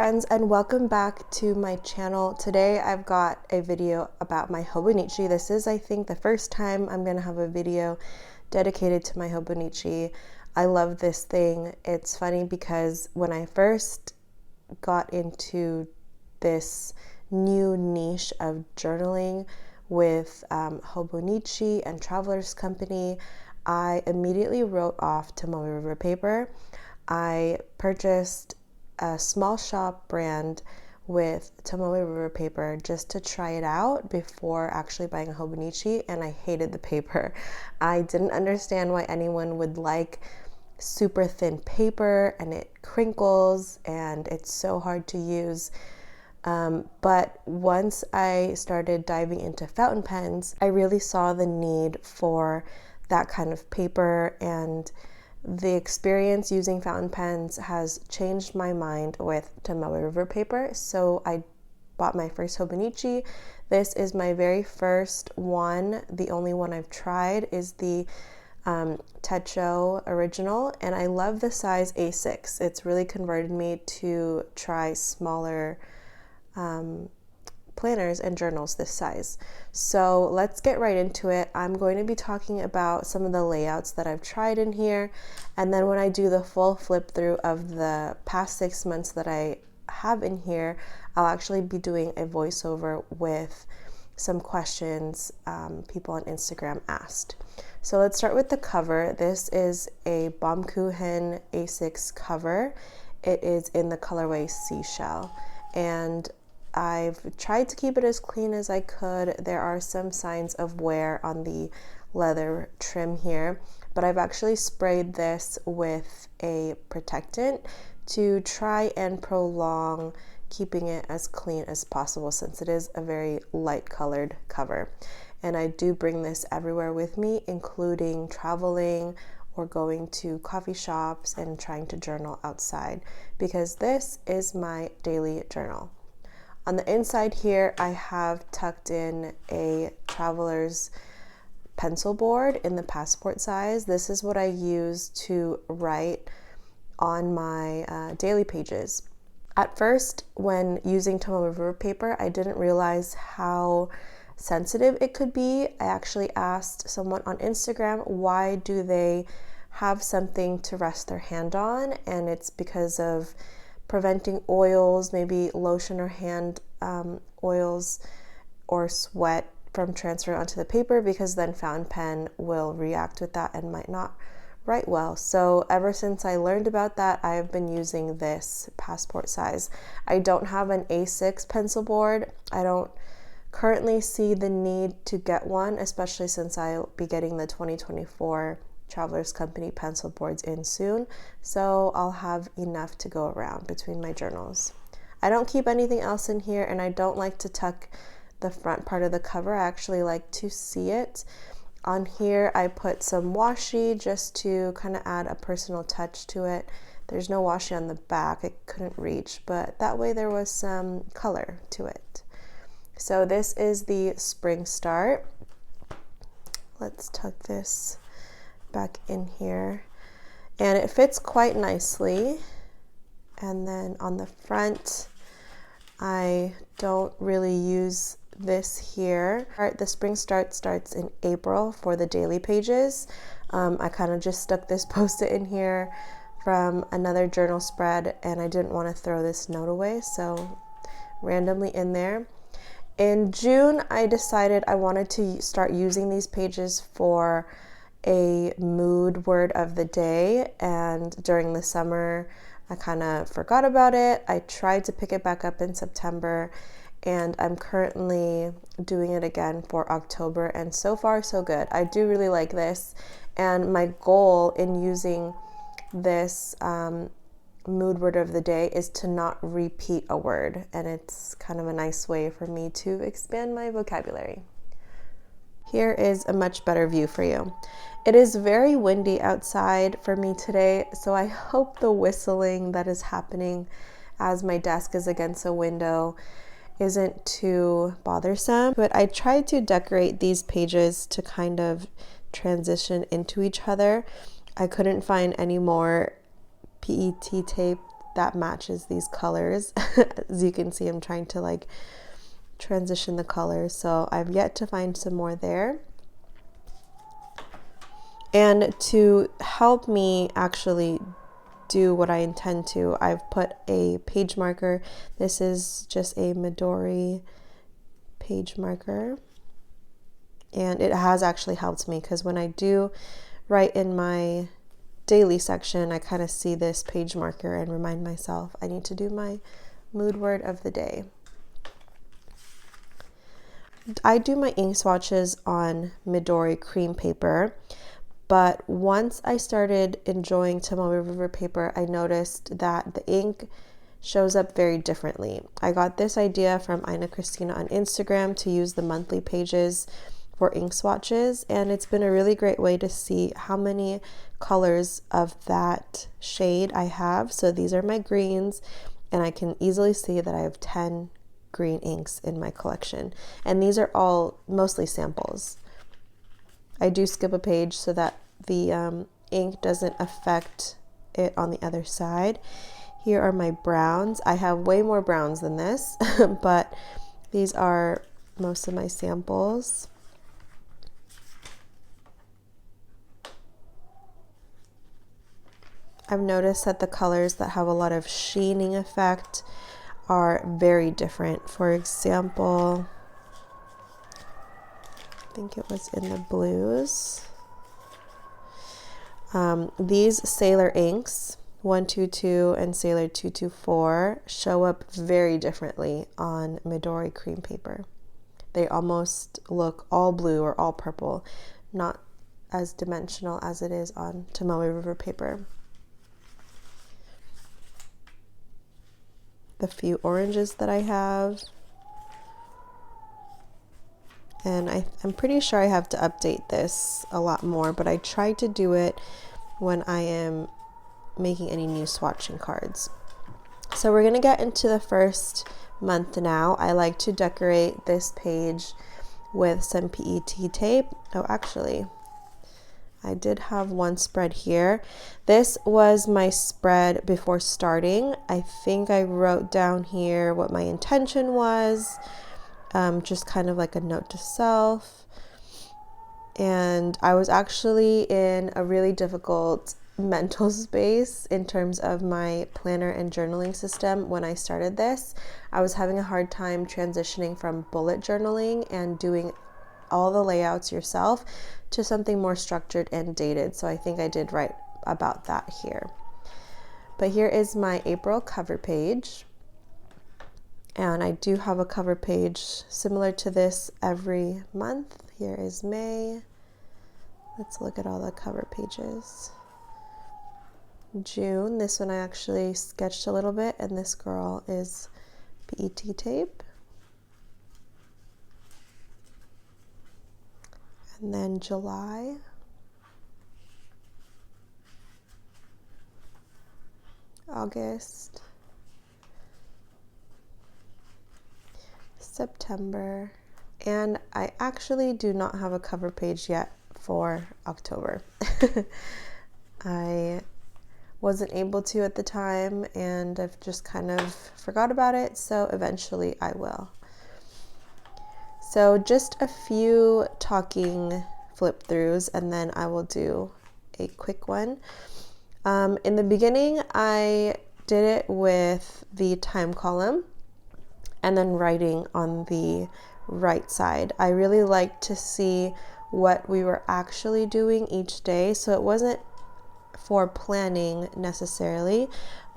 friends, and welcome back to my channel. Today I've got a video about my Hobonichi. This is, I think, the first time I'm gonna have a video dedicated to my Hobonichi. I love this thing. It's funny because when I first got into this new niche of journaling with Hobonichi and Traveler's Company, I immediately wrote off Tomoe River paper. I purchased a small shop brand with Tomoe River paper just to try it out before actually buying a Hobonichi, and I hated the paper. I didn't understand why anyone would like super thin paper, and it crinkles and it's so hard to use. But once I started diving into fountain pens, I really saw the need for that kind of paper, and the experience using fountain pens has changed my mind with Tomoe River paper. So I bought my first Hobonichi. This is my very first one. The only one I've tried is the Techo original, and I love the size A6. It's really converted me to try smaller planners and journals this size. So let's get right into it. I'm going to be talking about some of the layouts that I've tried in here, and then when I do the full flip through of the past 6 months that I have in here, I'll actually be doing a voiceover with some questions people on Instagram asked. So let's start with the cover. This is a 𝘠𝘠𝘠 A6 cover. It is in the colorway Seashell, and I've tried to keep it as clean as I could. There are some signs of wear on the leather trim here, but I've actually sprayed this with a protectant to try and prolong keeping it as clean as possible, since it is a very light colored cover. And I do bring this everywhere with me, including traveling or going to coffee shops and trying to journal outside, because this is my daily journal. On the inside here, I have tucked in a Traveler's pencil board in the passport size. This is what I use to write on my daily pages. At first, when using Tomoe River paper, I didn't realize how sensitive it could be. I actually asked someone on Instagram, why do they have something to rest their hand on? And it's because of preventing oils, maybe lotion or hand oils or sweat from transferring onto the paper, because then fountain pen will react with that and might not write well. So ever since I learned about that, I have been using this passport size. I don't have an A6 pencil board. I don't currently see the need to get one, especially since I'll be getting the 2024 Traveler's Company pencil boards in soon, so I'll have enough to go around between my journals. I don't keep anything else in here, and I don't like to tuck the front part of the cover. I actually like to see it. On here I put some washi just to kind of add a personal touch to it. There's no washi on the back, I couldn't reach, but that way there was some color to it. So this is the Spring Start. Let's tuck this back in here, and it fits quite nicely. And then on the front, I don't really use this here. The Spring Start starts in April for the daily pages. I kind of just stuck this post-it in here from another journal spread, and I didn't want to throw this note away, so randomly in there. In June, I decided I wanted to start using these pages for a mood word of the day, and during the summer I kind of forgot about it. I tried to pick it back up in September, and I'm currently doing it again for October, and so far so good. I do really like this, and my goal in using this mood word of the day is to not repeat a word, and it's kind of a nice way for me to expand my vocabulary. Here is a much better view for you. It is very windy outside for me today, so I hope the whistling that is happening as my desk is against a window isn't too bothersome. But I tried to decorate these pages to kind of transition into each other. I couldn't find any more PET tape that matches these colors. As you can see, I'm trying to like transition the colors, so I've yet to find some more there. And to help me actually do what I intend to, I've put a page marker. This is just a Midori page marker, and it has actually helped me because when I do write in my daily section, I kind of see this page marker and remind myself I need to do my mood word of the day. I do my ink swatches on Midori cream paper, but once I started enjoying Tomoe River paper, I noticed that the ink shows up very differently. I got this idea from Ina Christina on Instagram to use the monthly pages for ink swatches, and it's been a really great way to see how many colors of that shade I have. So these are my greens, and I can easily see that I have 10 green inks in my collection, and these are all mostly samples. I do skip a page so that the ink doesn't affect it on the other side. Here are my browns. I have way more browns than this, but these are most of my samples. I've noticed that the colors that have a lot of sheening effect are very different. For example, I think it was in the blues. These Sailor inks, 122 and Sailor 224, show up very differently on Midori cream paper. They almost look all blue or all purple, not as dimensional as it is on Tomoe River paper. The few oranges that I have. And I'm pretty sure I have to update this a lot more, but I try to do it when I am making any new swatching cards. So we're going to get into the first month now. I like to decorate this page with some PET tape. Oh, actually, I did have one spread here. This was my spread before starting. I think I wrote down here what my intention was. Just kind of like a note to self. And I was actually in a really difficult mental space in terms of my planner and journaling system when I started this. I was having a hard time transitioning from bullet journaling and doing all the layouts yourself to something more structured and dated. So I think I did write about that here. But here is my April cover page. And I do have a cover page similar to this every month. Here is May. Let's look at all the cover pages. June, this one I actually sketched a little bit, and this girl is PET tape. And then July. August. September, and I actually do not have a cover page yet for October. I wasn't able to at the time, and I've just kind of forgot about it, so eventually I will. So just a few talking flip throughs, and then I will do a quick one. In the beginning, I did it with the time column and then writing on the right side. I really like to see what we were actually doing each day. So it wasn't for planning necessarily,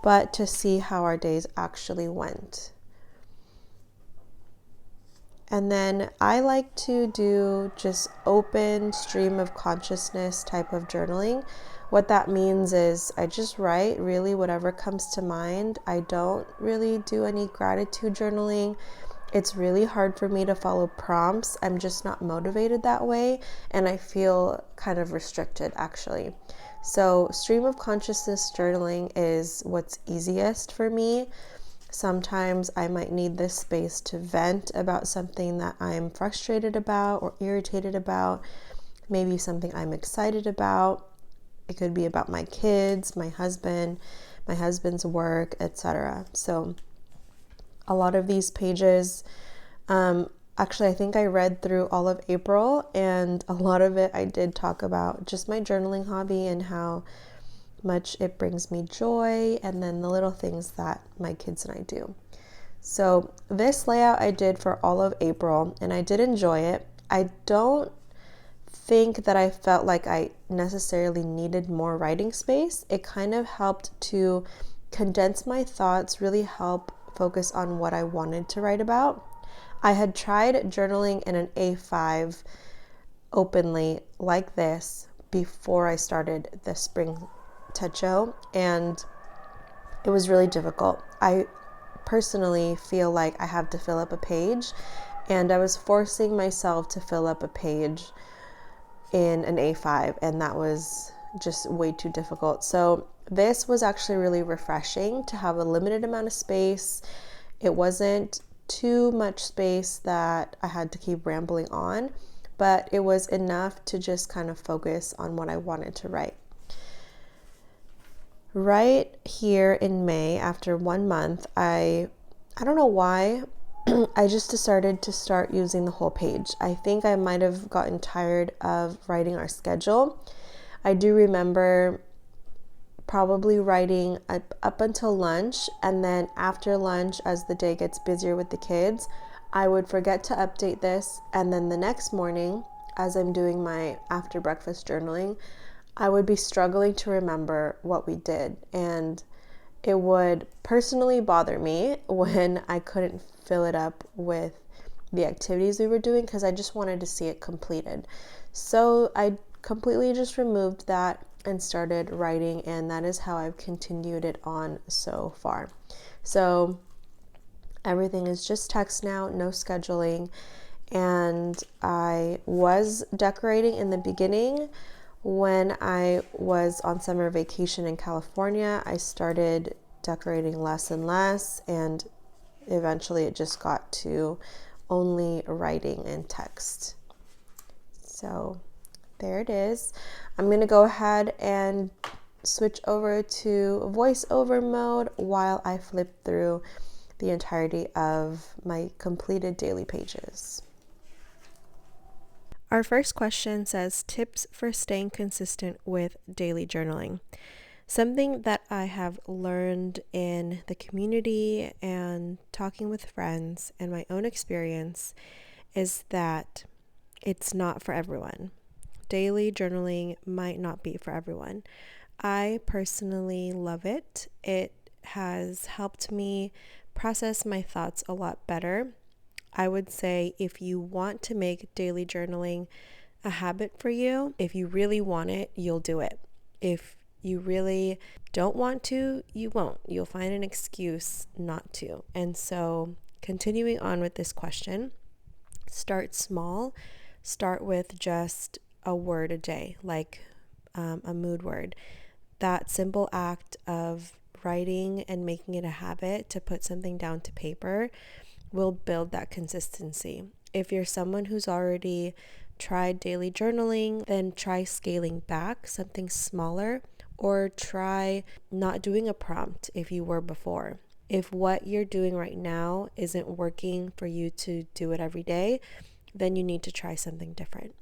but to see how our days actually went. And then I like to do just open stream of consciousness type of journaling. What that means is I just write really whatever comes to mind. I don't really do any gratitude journaling. It's really hard for me to follow prompts. I'm just not motivated that way, and I feel kind of restricted actually. So stream of consciousness journaling is what's easiest for me. Sometimes I might need this space to vent about something that I'm frustrated about or irritated about, maybe something I'm excited about. It could be about my kids, my husband, my husband's work, etc. So a lot of these pages, actually, I think I read through all of April, and a lot of it I did talk about just my journaling hobby and how much it brings me joy, and then the little things that my kids and I do. So this layout I did for all of April, and I did enjoy it. I don't think that I felt like I necessarily needed more writing space. It kind of helped to condense my thoughts, really help focus on what I wanted to write about. I had tried journaling in an A5 openly like this before I started the spring Techo, and it was really difficult. I personally feel like I have to fill up a page, and I was forcing myself to fill up a page in an A5, and that was just way too difficult. So this was actually really refreshing to have a limited amount of space. It wasn't too much space that I had to keep rambling on, but it was enough to just kind of focus on what I wanted to write. Right here in May, after 1 month, I don't know why, I just decided to start using the whole page. I think I might have gotten tired of writing our schedule. I do remember probably writing up until lunch, and then after lunch, as the day gets busier with the kids, I would forget to update this, and then the next morning, as I'm doing my after breakfast journaling, I would be struggling to remember what we did, and it would personally bother me when I couldn't fill it up with the activities we were doing, because I just wanted to see it completed. So I completely just removed that and started writing, and that is how I've continued it on so far. So everything is just text now, no scheduling. And I was decorating in the beginning. When I was on summer vacation in California, I started decorating less and less, and eventually it just got to only writing and text. So there it is. I'm going to go ahead and switch over to voiceover mode while I flip through the entirety of my completed daily pages. Our first question says, tips for staying consistent with daily journaling. Something that I have learned in the community and talking with friends and my own experience is that it's not for everyone. Daily journaling might not be for everyone. I personally love it. It has helped me process my thoughts a lot better. I would say if you want to make daily journaling a habit for you, if you really want it, you'll do it. If you really don't want to, you won't. You'll find an excuse not to. And so continuing on with this question, start small. Start with just a word a day, like a mood word. That simple act of writing and making it a habit to put something down to paper will build that consistency. If you're someone who's already tried daily journaling, then try scaling back, something smaller, or try not doing a prompt if you were before. If what you're doing right now isn't working for you to do it every day, then you need to try something different.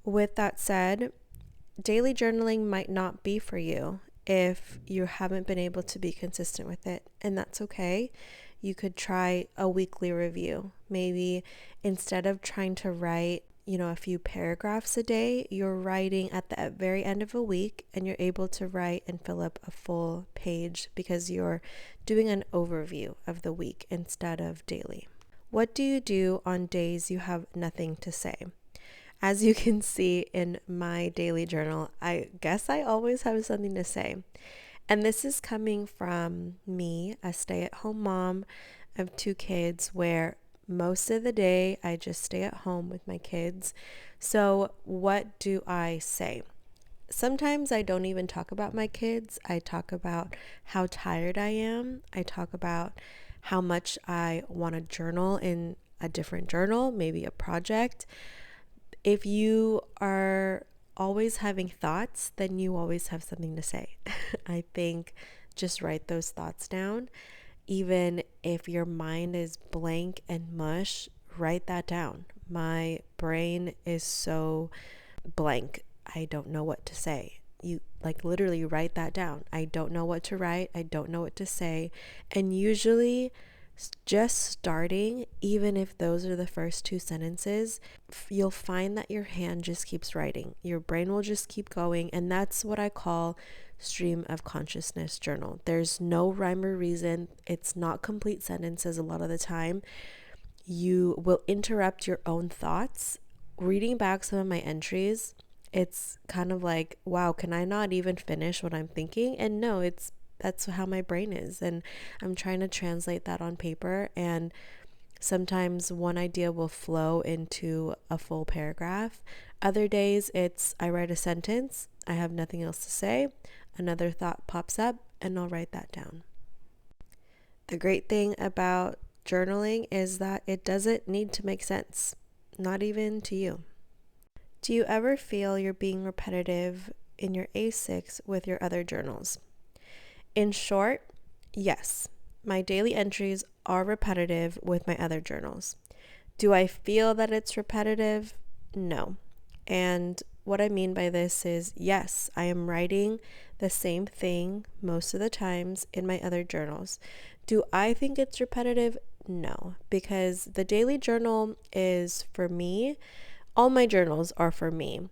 With that said, daily journaling might not be for you if you haven't been able to be consistent with it, and that's okay. You could try a weekly review. Maybe instead of trying to write, a few paragraphs a day, you're writing at the very end of a week, and you're able to write and fill up a full page because you're doing an overview of the week instead of daily. What do you do on days you have nothing to say? As you can see in my daily journal, I guess I always have something to say. And this is coming from me, a stay-at-home mom of 2 kids, where most of the day I just stay at home with my kids. So what do I say? Sometimes I don't even talk about my kids. I talk about how tired I am. I talk about how much I want to journal in a different journal, maybe a project. If you are always having thoughts, then you always have something to say. I think just write those thoughts down. Even if your mind is blank and mush, write that down. My brain is so blank. I don't know what to say. You like literally write that down. I don't know what to write. I don't know what to say. And usually just starting, even if those are the first two sentences, you'll find that your hand just keeps writing. Your brain will just keep going. And that's what I call stream of consciousness journal. There's no rhyme or reason. It's not complete sentences a lot of the time. You will interrupt your own thoughts. Reading back some of my entries, it's kind of like, wow, can I not even finish what I'm thinking? And no, that's how my brain is. And I'm trying to translate that on paper. And sometimes one idea will flow into a full paragraph. Other days it's I write a sentence, I have nothing else to say, another thought pops up, and I'll write that down. The great thing about journaling is that it doesn't need to make sense, not even to you. Do you ever feel you're being repetitive in your A6 with your other journals? In short, yes, my daily entries are repetitive with my other journals. Do I feel that it's repetitive? No. And what I mean by this is, yes, I am writing the same thing most of the times in my other journals. Do I think it's repetitive? No, because the daily journal is for me. All my journals are for me,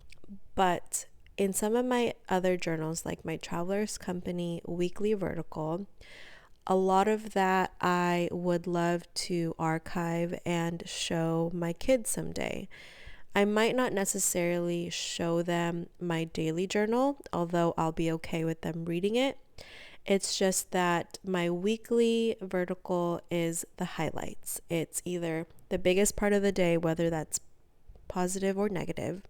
but in some of my other journals, like my Traveler's Company weekly vertical, a lot of that I would love to archive and show my kids someday. I might not necessarily show them my daily journal, although I'll be okay with them reading it. It's just that my weekly vertical is the highlights. It's either the biggest part of the day, whether that's positive or negative.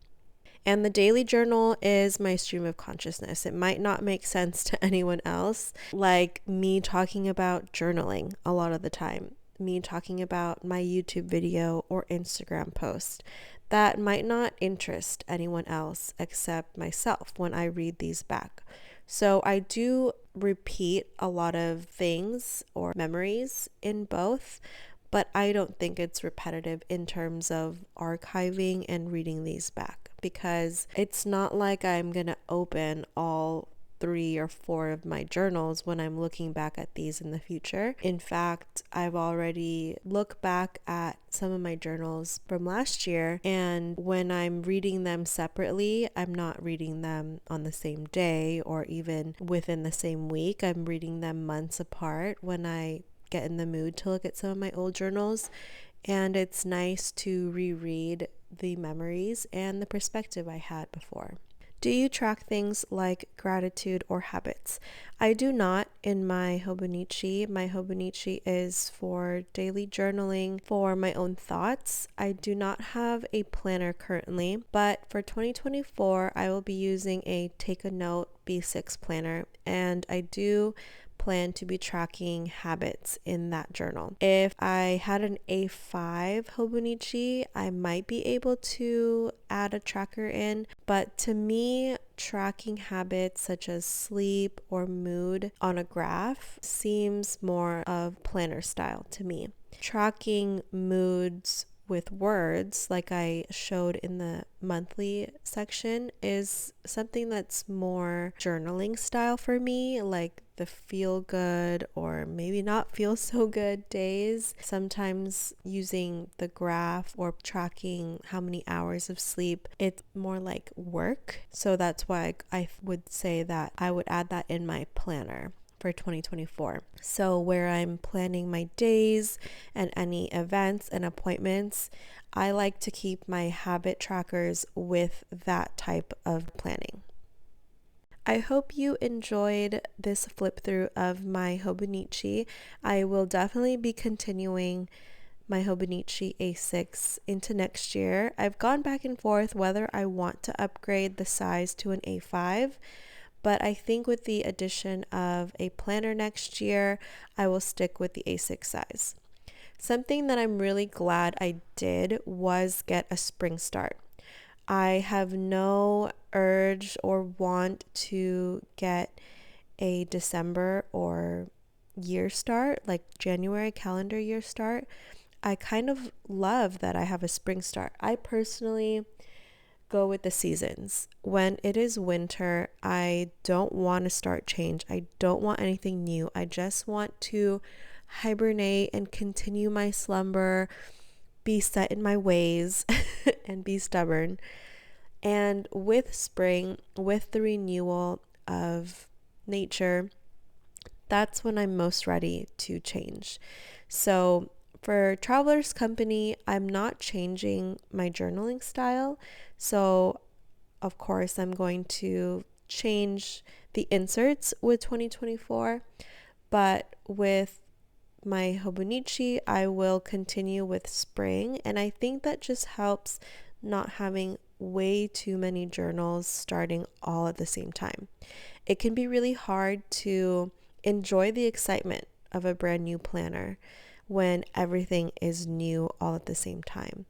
And the daily journal is my stream of consciousness. It might not make sense to anyone else, like me talking about journaling a lot of the time, me talking about my YouTube video or Instagram post. That might not interest anyone else except myself when I read these back. So I do repeat a lot of things or memories in both, but I don't think it's repetitive in terms of archiving and reading these back, because it's not like I'm going to open all 3 or 4 of my journals when I'm looking back at these in the future. In fact, I've already looked back at some of my journals from last year, and when I'm reading them separately, I'm not reading them on the same day or even within the same week. I'm reading them months apart when I get in the mood to look at some of my old journals, and it's nice to reread the memories and the perspective I had before. Do you track things like gratitude or habits? I do not in my Hobonichi. My Hobonichi is for daily journaling for my own thoughts. I do not have a planner currently, but for 2024, I will be using a Take a Note B6 planner, and I do plan to be tracking habits in that journal. If I had an A5 Hobonichi, I might be able to add a tracker in, but to me, tracking habits such as sleep or mood on a graph seems more of planner style to me. Tracking moods with words, like I showed in the monthly section, is something that's more journaling style for me, like the feel good or maybe not feel so good days. Sometimes using the graph or tracking how many hours of sleep, it's more like work. So that's why I would say that I would add that in my planner for 2024. So where I'm planning my days and any events and appointments, I like to keep my habit trackers with that type of planning. I hope you enjoyed this flip through of my Hobonichi. I will definitely be continuing my Hobonichi A6 into next year. I've gone back and forth whether I want to upgrade the size to an A5, but I think with the addition of a planner next year, I will stick with the A6 size. Something that I'm really glad I did was get a spring start. I have no urge or want to get a December or year start, like January calendar year start, I kind of love that I have a spring start. I personally go with the seasons. When it is winter, I don't want to start change. I don't want anything new. I just want to hibernate and continue my slumber, be set in my ways, and be stubborn. And with spring, with the renewal of nature, that's when I'm most ready to change. So for Traveler's Company, I'm not changing my journaling style. So of course, I'm going to change the inserts with 2024, but with my Hobonichi, I will continue with spring. And I think that just helps not having way too many journals starting all at the same time. It can be really hard to enjoy the excitement of a brand new planner when everything is new all at the same time.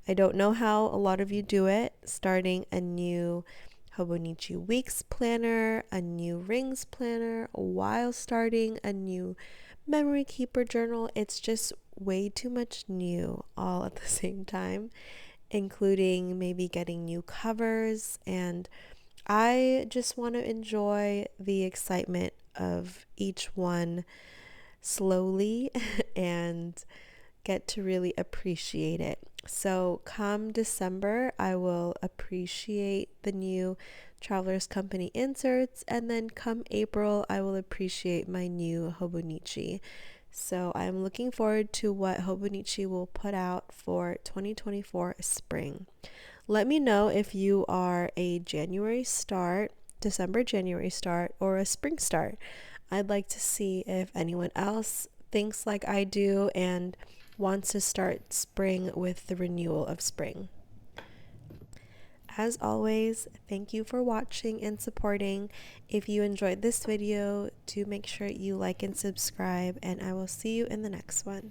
I don't know how a lot of you do it, starting a new Hobonichi Weeks planner, a new Rings planner, while starting a new Memory Keeper journal. It's just way too much new all at the same time, including maybe getting new covers. And I just want to enjoy the excitement of each one slowly and get to really appreciate it. So come December, I will appreciate the new Traveler's Company inserts, and then come April, I will appreciate my new Hobonichi. So I'm looking forward to what Hobonichi will put out for 2024 spring. Let me know if you are a January start, December, January start, or a spring start. I'd like to see if anyone else thinks like I do and wants to start spring with the renewal of spring. As always, thank you for watching and supporting. If you enjoyed this video, do make sure you like and subscribe, and I will see you in the next one.